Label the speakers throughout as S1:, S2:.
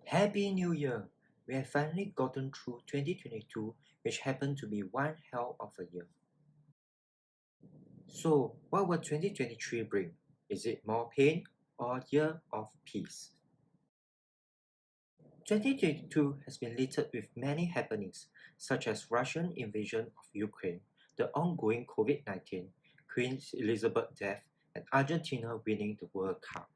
S1: Happy New Year! We have finally gotten through 2022, which happened to be one hell of a year. So, what will 2023 bring? Is it more pain or a year of peace? 2022 has been littered with many happenings, such as Russian invasion of Ukraine, the ongoing COVID-19, Queen Elizabeth death, and Argentina winning the World Cup.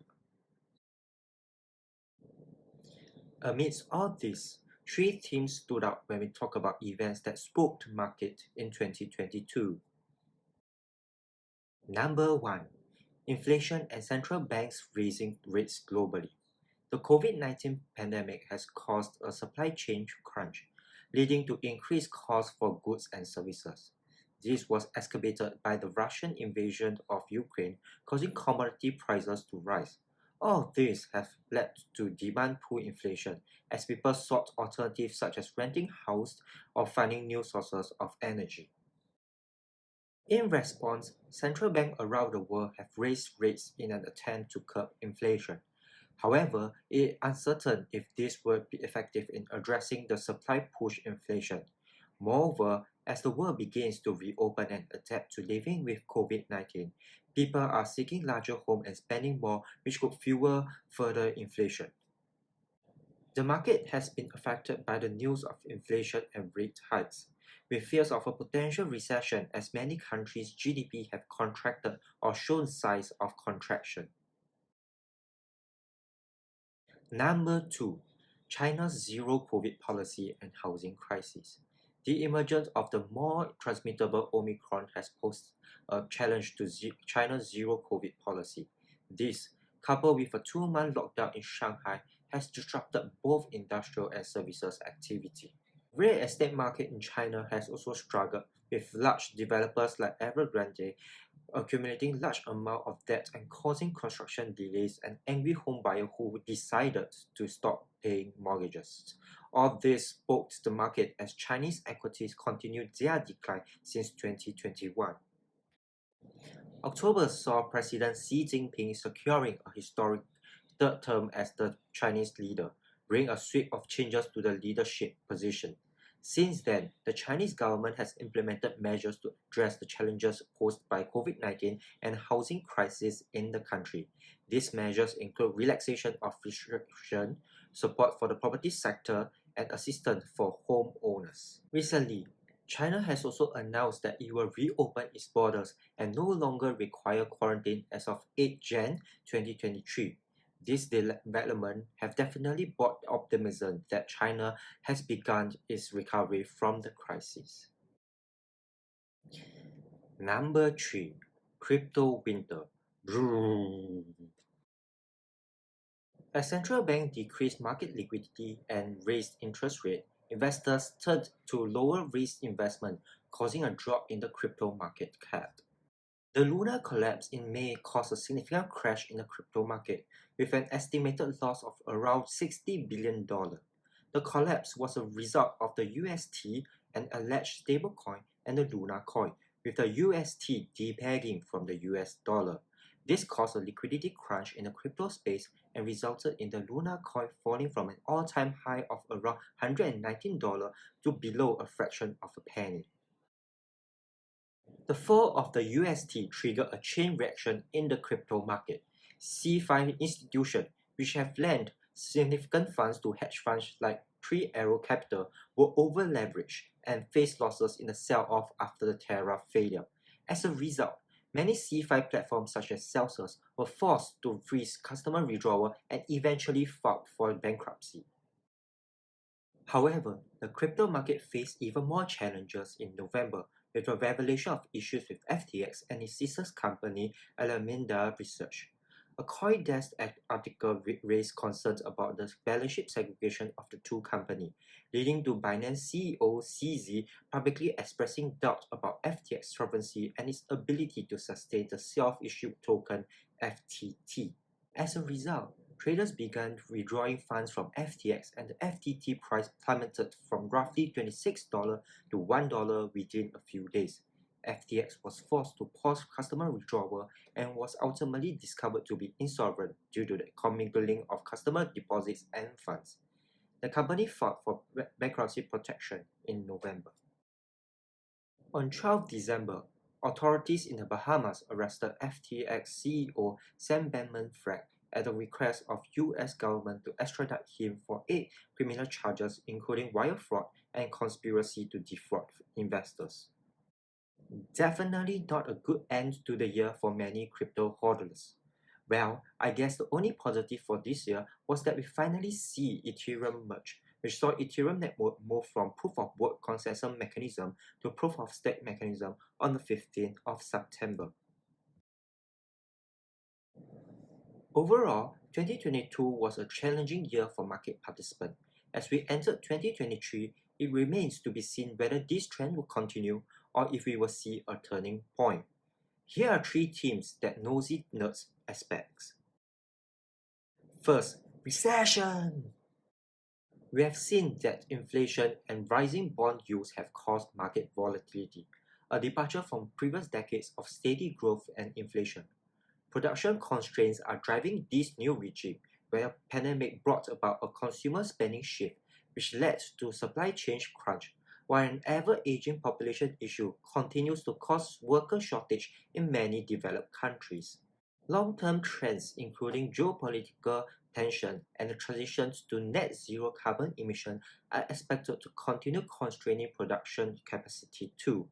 S1: Amidst all this, three themes stood out when we talk about events that spooked market in 2022. Number 1. Inflation and central banks raising rates globally. The COVID-19 pandemic has caused a supply chain crunch, leading to increased costs for goods and services. This was exacerbated by the Russian invasion of Ukraine, causing commodity prices to rise. All of this has led to demand pull inflation as people sought alternatives such as renting houses or finding new sources of energy. In response, central banks around the world have raised rates in an attempt to curb inflation. However, it is uncertain if this will be effective in addressing the supply push inflation. Moreover, as the world begins to reopen and adapt to living with COVID-19, people are seeking larger homes and spending more, which could fuel further inflation. The market has been affected by the news of inflation and rate hikes, with fears of a potential recession as many countries' GDP have contracted or shown signs of contraction. Number 2. China's zero COVID policy and housing crisis. The emergence of the more transmittable Omicron has posed a challenge to China's zero COVID policy. This, coupled with a 2-month lockdown in Shanghai, has disrupted both industrial and services activity. Real estate market in China has also struggled, with large developers like Evergrande accumulating large amount of debt and causing construction delays and angry homebuyer who decided to stop paying mortgages. All this spoke the market as Chinese equities continued their decline since 2021. October saw President Xi Jinping securing a historic third term as the Chinese leader, bringing a sweep of changes to the leadership position. Since then, the Chinese government has implemented measures to address the challenges posed by COVID-19 and housing crisis in the country. These measures include relaxation of restriction, support for the property sector, and assistance for homeowners. Recently, China has also announced that it will reopen its borders and no longer require quarantine as of 8 Jan 2023. This development have definitely brought optimism that China has begun its recovery from the crisis. Number 3. Crypto winter. As central banks decreased market liquidity and raised interest rate, investors turned to lower risk investment, causing a drop in the crypto market cap. The lunar collapse in May caused a significant crash in the crypto market, with an estimated loss of around $60 billion. The collapse was a result of the UST, an alleged stablecoin, and the Luna coin, with the UST depegging from the US dollar. This caused a liquidity crunch in the crypto space and resulted in the Luna coin falling from an all-time high of around $119 to below a fraction of a penny. The fall of the UST triggered a chain reaction in the crypto market. C5 institutions, which have lent significant funds to hedge funds like Three Arrow Capital, were over-leveraged and faced losses in the sell-off after the Terra failure. As a result, many C5 platforms such as Celsius were forced to freeze customer withdrawal and eventually filed for bankruptcy. However, the crypto market faced even more challenges in November with the revelation of issues with FTX and its sister company Alameda Research. A CoinDesk article raised concerns about the balance sheet segregation of the two companies, leading to Binance CEO CZ publicly expressing doubt about FTX solvency and its ability to sustain the self-issued token FTT. As a result, traders began withdrawing funds from FTX and the FTT price plummeted from roughly $26 to $1 within a few days. FTX was forced to pause customer withdrawal and was ultimately discovered to be insolvent due to the commingling of customer deposits and funds. The company filed for bankruptcy protection in November. On 12 December, authorities in the Bahamas arrested FTX CEO Sam Bankman-Fried at the request of US government to extradite him for 8 criminal charges including wire fraud and conspiracy to defraud investors. Definitely not a good end to the year for many crypto hodlers. Well, I guess the only positive for this year was that we finally see Ethereum merge, which saw Ethereum network move from proof of work consensus mechanism to proof of stake mechanism on the 15th of September. Overall, 2022 was a challenging year for market participants. As we entered 2023, it remains to be seen whether this trend will continue or if we will see a turning point. Here are 3 themes that Nosy Nerdz expects. First, recession! We have seen that inflation and rising bond yields have caused market volatility, a departure from previous decades of steady growth and inflation. Production constraints are driving this new regime, where a pandemic brought about a consumer spending shift, which led to supply chain crunch, while an ever-aging population issue continues to cause worker shortage in many developed countries. Long-term trends including geopolitical tension and the transitions to net zero carbon emission are expected to continue constraining production capacity too.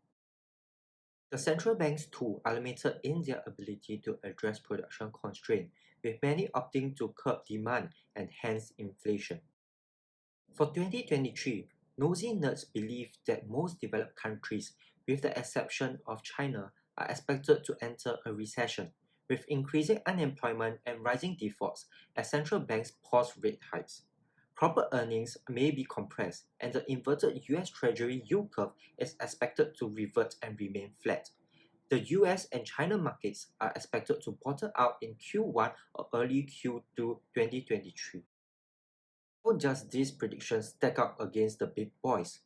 S1: The central banks too are limited in their ability to address production constraints, with many opting to curb demand and hence inflation. For 2023, Nosy Nerds believe that most developed countries, with the exception of China, are expected to enter a recession, with increasing unemployment and rising defaults as central banks pause rate hikes. Corporate earnings may be compressed, and the inverted US Treasury yield curve is expected to revert and remain flat. The US and China markets are expected to bottom out in Q1 or early Q2 2023. How does these predictions stack up against the big boys?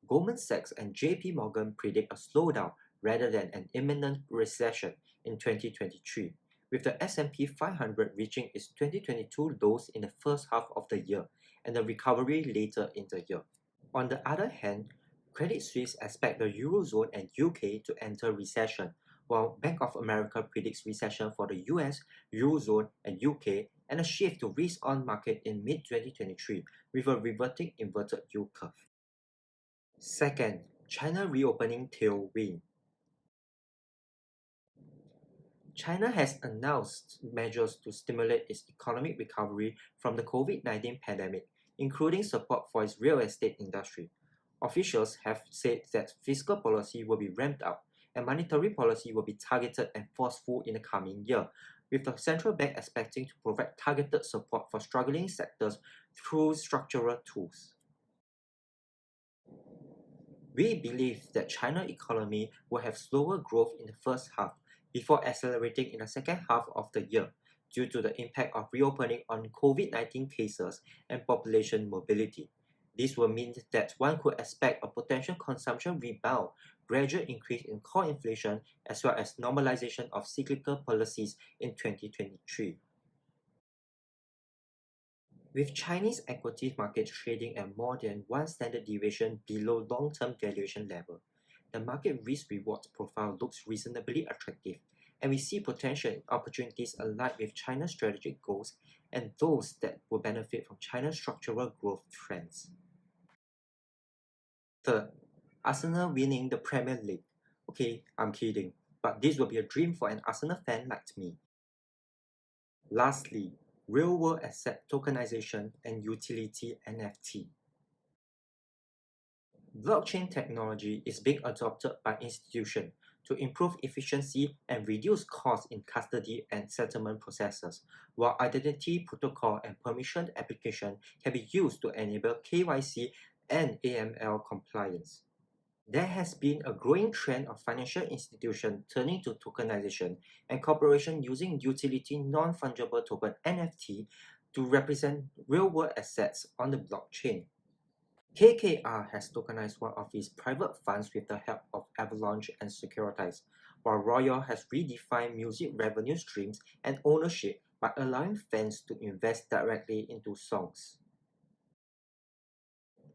S1: Goldman Sachs and JP Morgan predict a slowdown rather than an imminent recession in 2023, with the S&P 500 reaching its 2022 lows in the first half of the year and a recovery later in the year. On the other hand, Credit Suisse expects the Eurozone and UK to enter recession, while Bank of America predicts recession for the US, Eurozone, and UK and a shift to risk-on market in mid-2023 with a reverting inverted yield curve. Second, China reopening tailwind. China has announced measures to stimulate its economic recovery from the COVID-19 pandemic, including support for its real estate industry. Officials have said that fiscal policy will be ramped up and monetary policy will be targeted and forceful in the coming year, with the central bank expecting to provide targeted support for struggling sectors through structural tools. We believe that China's economy will have slower growth in the first half before accelerating in the second half of the year due to the impact of reopening on COVID-19 cases and population mobility. This will mean that one could expect a potential consumption rebound, gradual increase in core inflation, as well as normalization of cyclical policies in 2023. With Chinese equity markets trading at more than one standard deviation below long-term valuation level, the market risk-reward profile looks reasonably attractive, and we see potential opportunities aligned with China's strategic goals and those that will benefit from China's structural growth trends. Third, Arsenal winning the Premier League. Okay, I'm kidding, but this will be a dream for an Arsenal fan like me. Lastly, real-world asset tokenization and utility NFT. Blockchain technology is being adopted by institutions to improve efficiency and reduce costs in custody and settlement processes, while identity protocol and permissioned application can be used to enable KYC and AML compliance. There has been a growing trend of financial institutions turning to tokenization and corporations using utility non-fungible token NFT to represent real-world assets on the blockchain. KKR has tokenized one of its private funds with the help of Avalanche and Securitize, while Royal has redefined music revenue streams and ownership by allowing fans to invest directly into songs.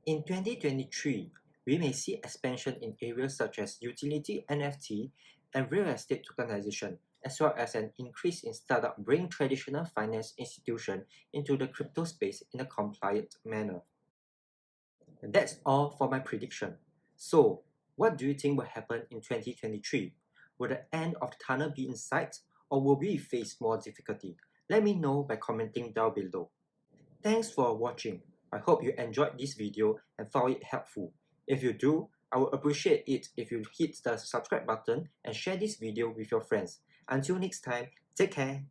S1: In 2023, we may see expansion in areas such as utility NFT and real estate tokenization, as well as an increase in startups bringing traditional finance institutions into the crypto space in a compliant manner. And that's all for my prediction. So, what do you think will happen in 2023? Will the end of the tunnel be in sight, or will we face more difficulty? Let me know by commenting down below. Thanks for watching. I hope you enjoyed this video and found it helpful. If you do, I would appreciate it if you hit the subscribe button and share this video with your friends. Until next time, take care.